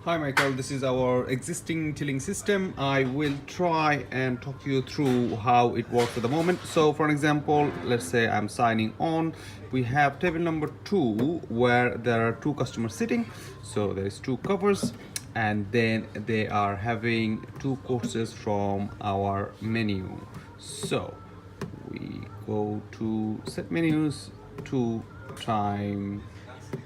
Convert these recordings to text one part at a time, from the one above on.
Hi Michael, this is our existing tilling system. I will try and talk you through how it works at the moment. So for an example, let's say I'm signing on. We have table number 2 where there are two customers sitting. So there is two covers and then they are having two courses from our menu. So we go to set menus, two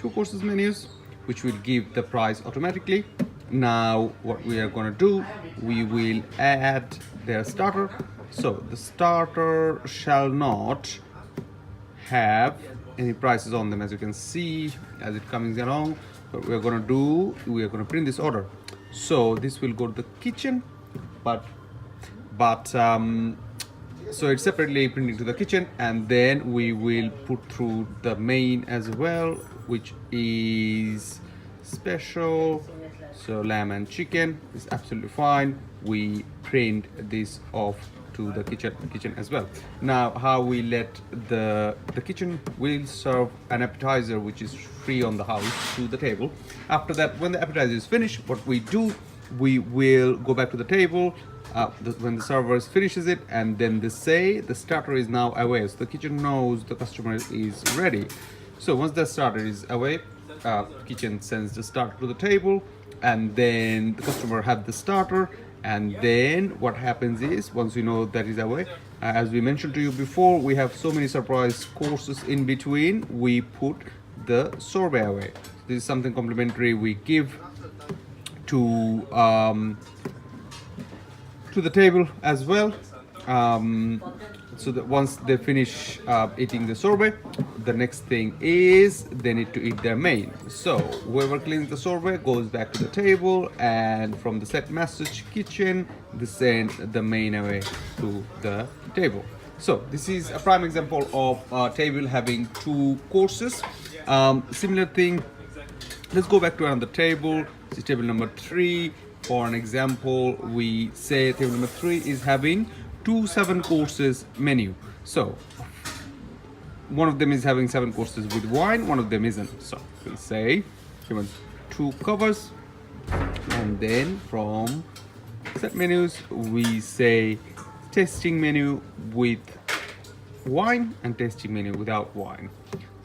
courses menus, which will give the price automatically. Now what we are going to do, we will add their starter. So the starter shall not have any prices on them, as you can see as it comes along. What we are going to do, we are going to print this order. So this will go to the kitchen, but so it's separately printing to the kitchen, and then we will put through the main as well, which is special. So lamb and chicken is absolutely fine. We print this off to the kitchen as well. Now how we let the kitchen will serve an appetizer which is free on the house to the table. After that, when the appetizer is finished, what we do, we will go back to the table when the server finishes it, and then they say the starter is now away, so the kitchen knows the customer is ready. So once the starter is away, kitchen sends the starter to the table, and then the customer have the starter. And then what happens is, once we know that is away, as we mentioned to you before, we have so many surprise courses in between, we put the sorbet away. This is something complimentary we give to the table as well, so that once they finish eating the sorbet, the next thing is they need to eat their main. So whoever cleans the sorbet goes back to the table, and from the set message kitchen they send the main away to the table. So this is a prime example of a table having two courses. Similar thing, let's go back to another table. This is table number 3. For an example, we say table number 3 is having 7 courses menu. So one of them is having 7 courses with wine, one of them isn't. So we say given 2 covers, and then from set menus we say tasting menu with wine and tasting menu without wine.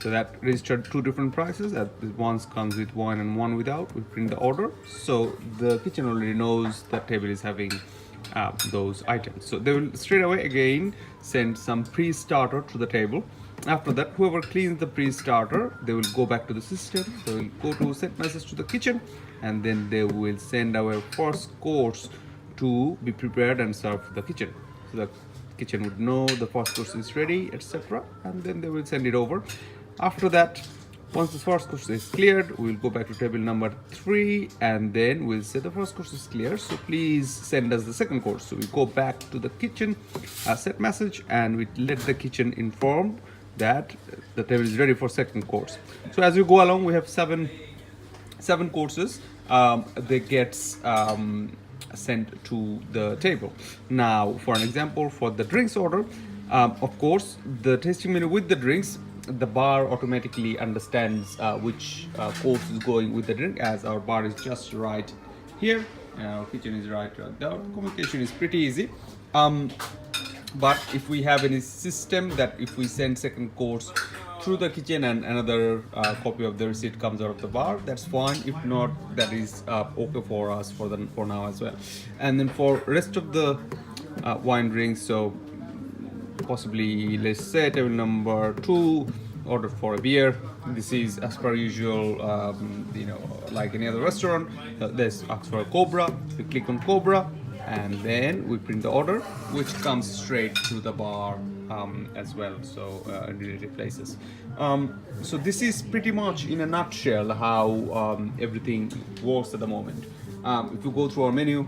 So that registered 2 different prices. One comes with wine and one without. We print the order, so the kitchen already knows that table is having those items. So they will straight away again send some pre-starter to the table. After that, whoever cleans the pre-starter, they will go back to the system. They will go to set message to the kitchen, and then they will send our first course to be prepared and served to the kitchen. So the kitchen would know the first course is ready, etc., and then they will send it over. After that, once the first course is cleared, we'll go back to table number 3, and then we'll say the first course is clear, so please send us the second course. So we go back to the kitchen, set message, and we let the kitchen inform that the table is ready for second course. So as we go along, we have seven courses. They get sent to the table. Now for an example, for the drinks order, of course the tasting menu with the drinks, the bar automatically understands which course is going with the drink, as our bar is just right here and our kitchen is right there. Communication is pretty easy. But if we have any system that if we send second course through the kitchen and another copy of the receipt comes out of the bar, that's fine. If not, that is okay for us for now as well. And then for rest of the wine drinks, so possibly let's say table number 2 ordered for a beer. This is as per usual, like any other restaurant. Let's ask for a Cobra. We click on Cobra, and then we print the order, which comes straight to the bar as well, so in related places. So this is pretty much in a nutshell how everything works at the moment. If you go through our menu,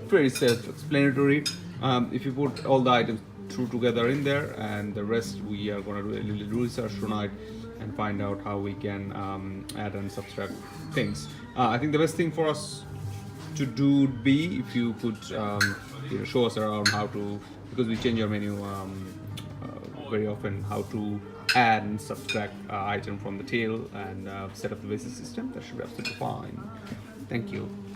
very self-explanatory. If you put all the items through together in there, and the rest we are going to do a little research tonight and find out how we can add and subtract things. I think the best thing for us to do would be if you could show us around how to, because we change our menu very often, how to add and subtract item from the tail and set up the basic system. That should be absolutely fine. Thank you.